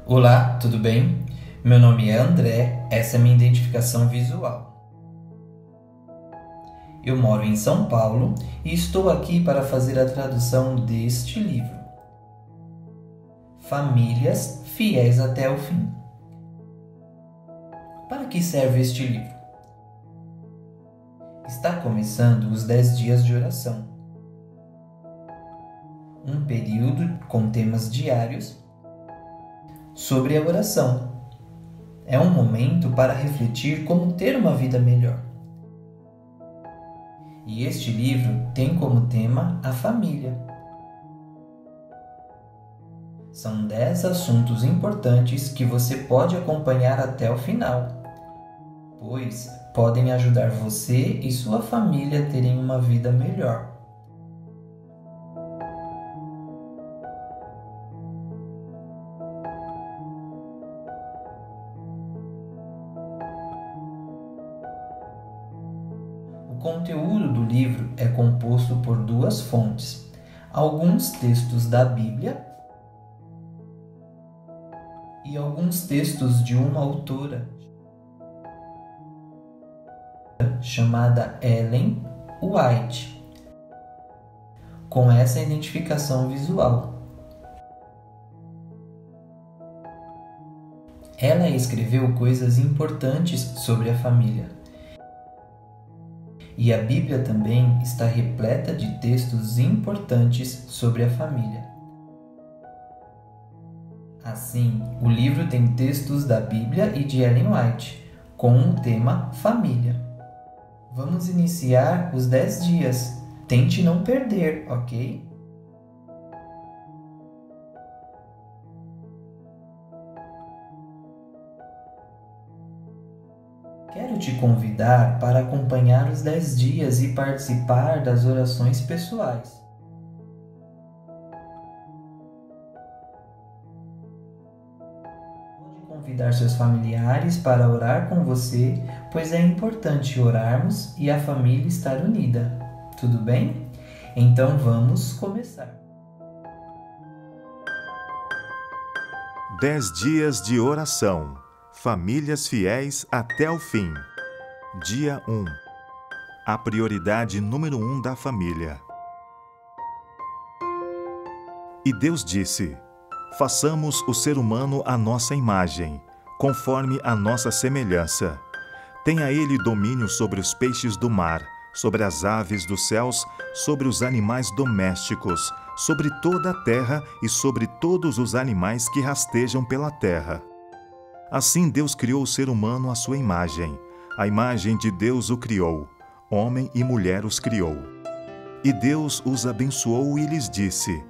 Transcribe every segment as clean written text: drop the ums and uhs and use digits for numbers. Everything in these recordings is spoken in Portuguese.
Olá, tudo bem? Meu nome é André, essa é minha identificação visual. Eu moro em São Paulo e estou aqui para fazer a tradução deste livro. Famílias fiéis até o fim. Para que serve este livro? Está começando os 10 dias de oração. Um período com temas diários sobre a oração. É um momento para refletir como ter uma vida melhor. E este livro tem como tema a família. São 10 assuntos importantes que você pode acompanhar até o final, pois podem ajudar você e sua família a terem uma vida melhor. O conteúdo do livro é composto por 2 fontes, alguns textos da Bíblia e alguns textos de uma autora chamada Ellen White, com essa identificação visual. Ela escreveu coisas importantes sobre a família. E a Bíblia também está repleta de textos importantes sobre a família. Assim, o livro tem textos da Bíblia e de Ellen White, com o tema família. Vamos iniciar os 10 dias. Tente não perder, ok? Quero te convidar para acompanhar os 10 dias e participar das orações pessoais. Pode convidar seus familiares para orar com você, pois é importante orarmos e a família estar unida. Tudo bem? Então vamos começar. 10 dias de oração. Famílias fiéis até o fim. Dia 1. A prioridade número 1 da família. E Deus disse: façamos o ser humano à nossa imagem, conforme a nossa semelhança. Tenha ele domínio sobre os peixes do mar, sobre as aves dos céus, sobre os animais domésticos, sobre toda a terra e sobre todos os animais que rastejam pela terra. Assim Deus criou o ser humano à sua imagem. A imagem de Deus o criou. Homem e mulher os criou. E Deus os abençoou e lhes disse: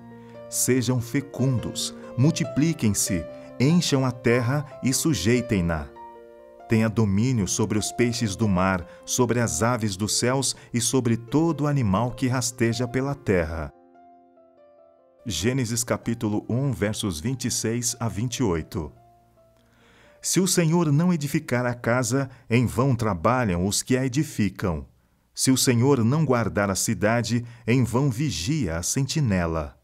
sejam fecundos, multipliquem-se, encham a terra e sujeitem-na. Tenha domínio sobre os peixes do mar, sobre as aves dos céus e sobre todo animal que rasteja pela terra. Gênesis capítulo 1, versos 26 a 28. Se o Senhor não edificar a casa, em vão trabalham os que a edificam. Se o Senhor não guardar a cidade, em vão vigia a sentinela.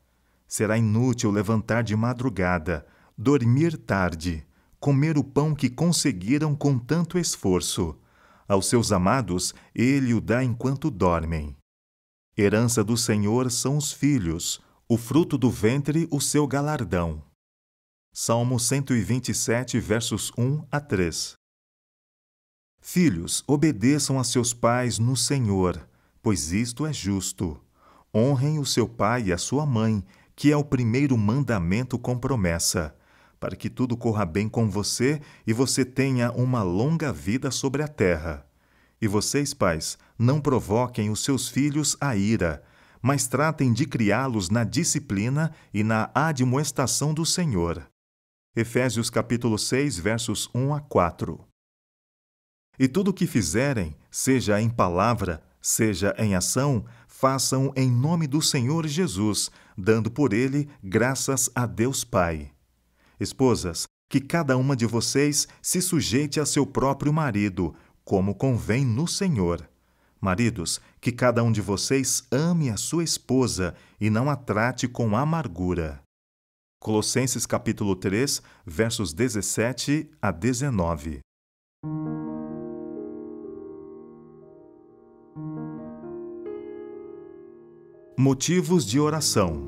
Será inútil levantar de madrugada, dormir tarde, comer o pão que conseguiram com tanto esforço. Aos seus amados, ele o dá enquanto dormem. Herança do Senhor são os filhos, o fruto do ventre o seu galardão. Salmo 127, versos 1 a 3. Filhos, obedeçam a seus pais no Senhor, pois isto é justo. Honrem o seu pai e a sua mãe, que é o primeiro mandamento com promessa, para que tudo corra bem com você e você tenha uma longa vida sobre a terra. E vocês, pais, não provoquem os seus filhos à ira, mas tratem de criá-los na disciplina e na admoestação do Senhor. Efésios capítulo 6, versos 1 a 4. E tudo o que fizerem, seja em palavra, seja em ação, façam em nome do Senhor Jesus, dando por ele graças a Deus Pai. Esposas, que cada uma de vocês se sujeite a seu próprio marido, como convém no Senhor. Maridos, que cada um de vocês ame a sua esposa e não a trate com amargura. Colossenses capítulo 3, versos 17 a 19. Motivos de oração.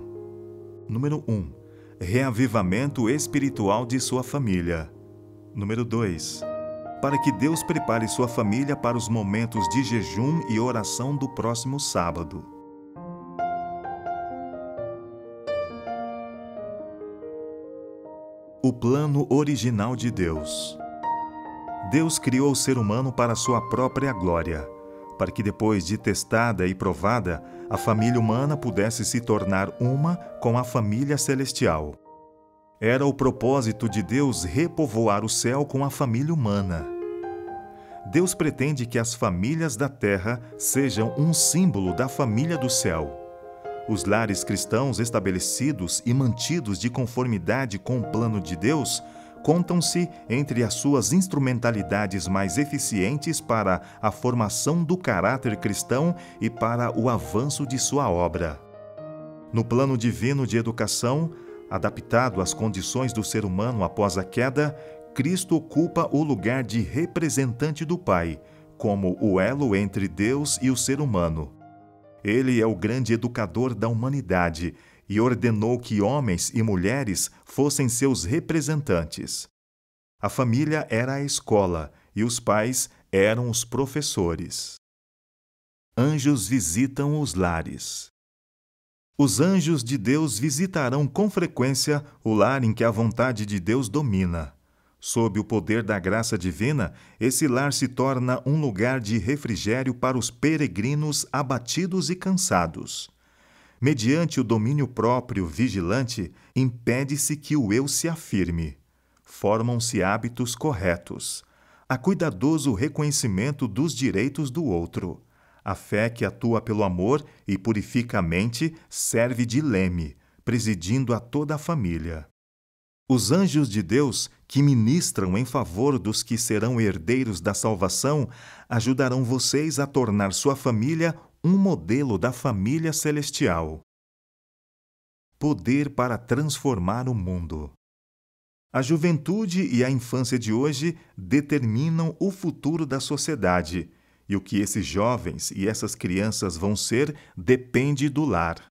Número 1. Reavivamento espiritual de sua família. Número 2. Para que Deus prepare sua família para os momentos de jejum e oração do próximo sábado. O plano original de Deus. Deus criou o ser humano para sua própria glória, para que depois de testada e provada, a família humana pudesse se tornar uma com a família celestial. Era o propósito de Deus repovoar o céu com a família humana. Deus pretende que as famílias da terra sejam um símbolo da família do céu. Os lares cristãos estabelecidos e mantidos de conformidade com o plano de Deus contam-se entre as suas instrumentalidades mais eficientes para a formação do caráter cristão e para o avanço de sua obra. No plano divino de educação, adaptado às condições do ser humano após a queda, Cristo ocupa o lugar de representante do Pai, como o elo entre Deus e o ser humano. Ele é o grande educador da humanidade e ordenou que homens e mulheres fossem seus representantes. A família era a escola e os pais eram os professores. Anjos visitam os lares. Os anjos de Deus visitarão com frequência o lar em que a vontade de Deus domina. Sob o poder da graça divina, esse lar se torna um lugar de refrigério para os peregrinos abatidos e cansados. Mediante o domínio próprio vigilante, impede-se que o eu se afirme. Formam-se hábitos corretos. Há cuidadoso reconhecimento dos direitos do outro. A fé que atua pelo amor e purifica a mente serve de leme, presidindo a toda a família. Os anjos de Deus, que ministram em favor dos que serão herdeiros da salvação, ajudarão vocês a tornar sua família um modelo da família celestial. Poder para transformar o mundo. A juventude e a infância de hoje determinam o futuro da sociedade, e o que esses jovens e essas crianças vão ser depende do lar.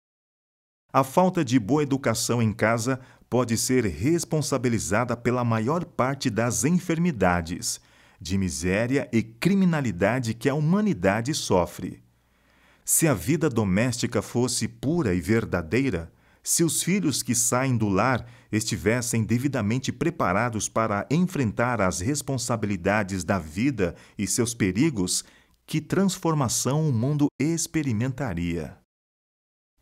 A falta de boa educação em casa pode ser responsabilizada pela maior parte das enfermidades, de miséria e criminalidade que a humanidade sofre. Se a vida doméstica fosse pura e verdadeira, se os filhos que saem do lar estivessem devidamente preparados para enfrentar as responsabilidades da vida e seus perigos, que transformação o mundo experimentaria!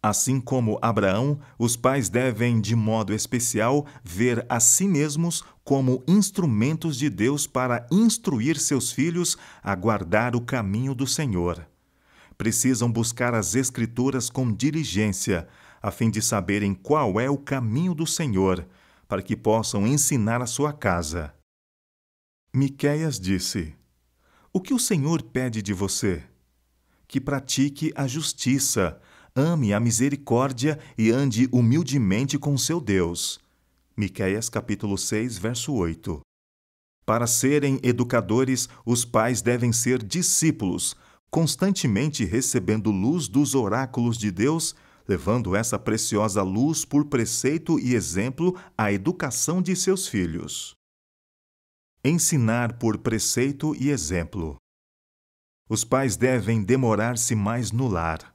Assim como Abraão, os pais devem, de modo especial, ver a si mesmos como instrumentos de Deus para instruir seus filhos a guardar o caminho do Senhor. Precisam buscar as Escrituras com diligência, a fim de saberem qual é o caminho do Senhor, para que possam ensinar a sua casa. Miqueias disse: "O que o Senhor pede de você? Que pratique a justiça, ame a misericórdia e ande humildemente com seu Deus." Miqueias capítulo 6, verso 8. Para serem educadores, os pais devem ser discípulos, constantemente recebendo luz dos oráculos de Deus, levando essa preciosa luz por preceito e exemplo à educação de seus filhos. Ensinar por preceito e exemplo. Os pais devem demorar-se mais no lar.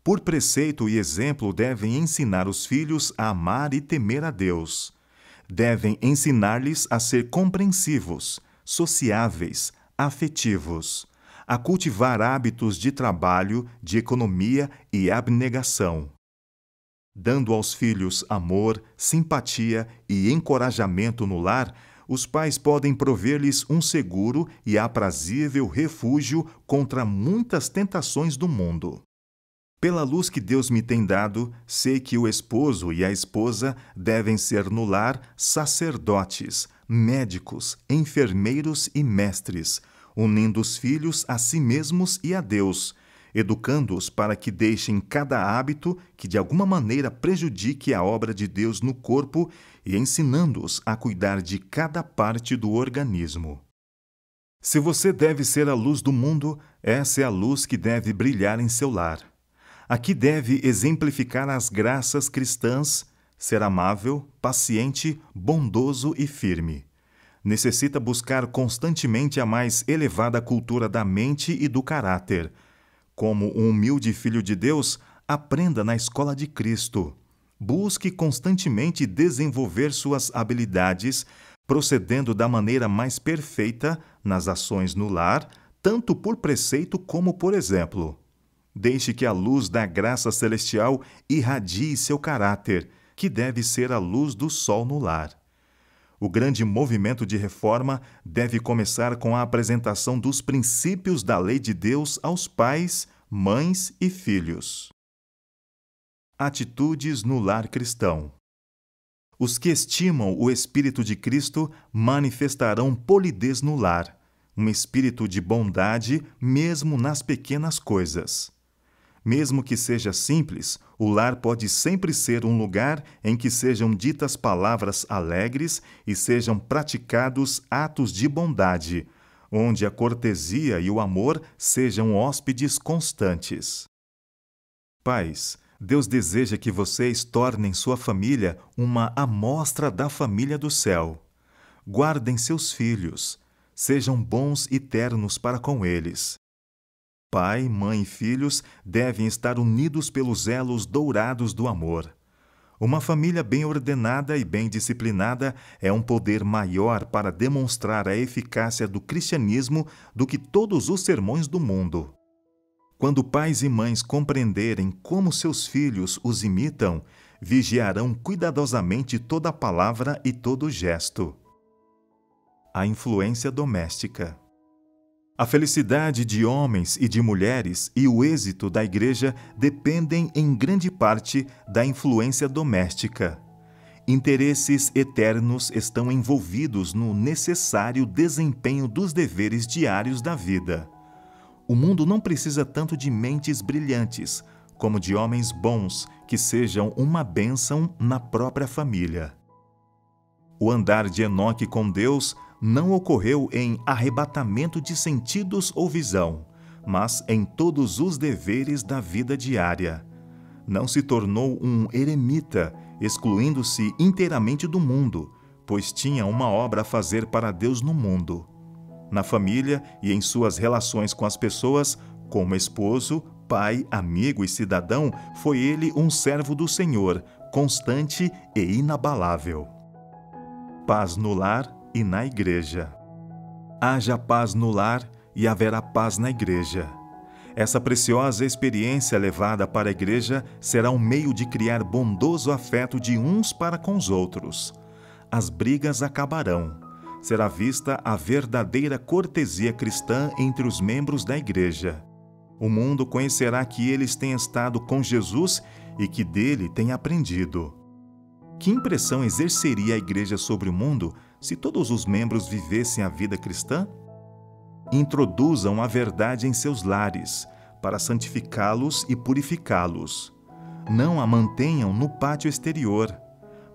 Por preceito e exemplo, devem ensinar os filhos a amar e temer a Deus. Devem ensinar-lhes a ser compreensivos, sociáveis, afetivos, a cultivar hábitos de trabalho, de economia e abnegação. Dando aos filhos amor, simpatia e encorajamento no lar, os pais podem prover-lhes um seguro e aprazível refúgio contra muitas tentações do mundo. Pela luz que Deus me tem dado, sei que o esposo e a esposa devem ser no lar sacerdotes, médicos, enfermeiros e mestres, unindo os filhos a si mesmos e a Deus, educando-os para que deixem cada hábito que de alguma maneira prejudique a obra de Deus no corpo e ensinando-os a cuidar de cada parte do organismo. Se você deve ser a luz do mundo, essa é a luz que deve brilhar em seu lar. Aqui deve exemplificar as graças cristãs, ser amável, paciente, bondoso e firme. Necessita buscar constantemente a mais elevada cultura da mente e do caráter. Como um humilde filho de Deus, aprenda na escola de Cristo. Busque constantemente desenvolver suas habilidades, procedendo da maneira mais perfeita nas ações no lar, tanto por preceito como por exemplo. Deixe que a luz da graça celestial irradie seu caráter, que deve ser a luz do sol no lar. O grande movimento de reforma deve começar com a apresentação dos princípios da lei de Deus aos pais, mães e filhos. Atitudes no lar cristão. Os que estimam o Espírito de Cristo manifestarão polidez no lar, um espírito de bondade mesmo nas pequenas coisas. Mesmo que seja simples, o lar pode sempre ser um lugar em que sejam ditas palavras alegres e sejam praticados atos de bondade, onde a cortesia e o amor sejam hóspedes constantes. Pais, Deus deseja que vocês tornem sua família uma amostra da família do céu. Guardem seus filhos, sejam bons e ternos para com eles. Pai, mãe e filhos devem estar unidos pelos elos dourados do amor. Uma família bem ordenada e bem disciplinada é um poder maior para demonstrar a eficácia do cristianismo do que todos os sermões do mundo. Quando pais e mães compreenderem como seus filhos os imitam, vigiarão cuidadosamente toda palavra e todo gesto. A influência doméstica. A felicidade de homens e de mulheres e o êxito da Igreja dependem em grande parte da influência doméstica. Interesses eternos estão envolvidos no necessário desempenho dos deveres diários da vida. O mundo não precisa tanto de mentes brilhantes, como de homens bons que sejam uma bênção na própria família. O andar de Enoque com Deus não ocorreu em arrebatamento de sentidos ou visão, mas em todos os deveres da vida diária. Não se tornou um eremita, excluindo-se inteiramente do mundo, pois tinha uma obra a fazer para Deus no mundo. Na família e em suas relações com as pessoas, como esposo, pai, amigo e cidadão, foi ele um servo do Senhor, constante e inabalável. Paz no lar e na igreja. Haja paz no lar e haverá paz na igreja. Essa preciosa experiência levada para a igreja será um meio de criar bondoso afeto de uns para com os outros. As brigas acabarão. Será vista a verdadeira cortesia cristã entre os membros da igreja. O mundo conhecerá que eles têm estado com Jesus e que dele têm aprendido. Que impressão exerceria a igreja sobre o mundo se todos os membros vivessem a vida cristã? Introduzam a verdade em seus lares, para santificá-los e purificá-los. Não a mantenham no pátio exterior.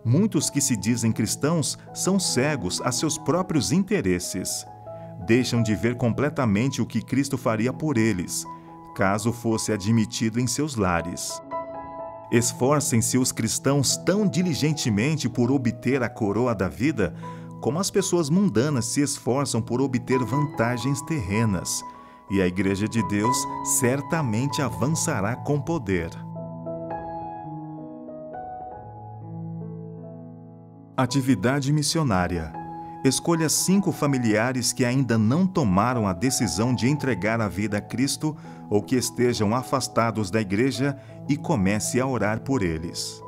Muitos que se dizem cristãos são cegos a seus próprios interesses. Deixam de ver completamente o que Cristo faria por eles, caso fosse admitido em seus lares. Esforcem-se os cristãos tão diligentemente por obter a coroa da vida, como as pessoas mundanas se esforçam por obter vantagens terrenas, e a Igreja de Deus certamente avançará com poder. Atividade missionária. Escolha 5 familiares que ainda não tomaram a decisão de entregar a vida a Cristo ou que estejam afastados da igreja e comece a orar por eles.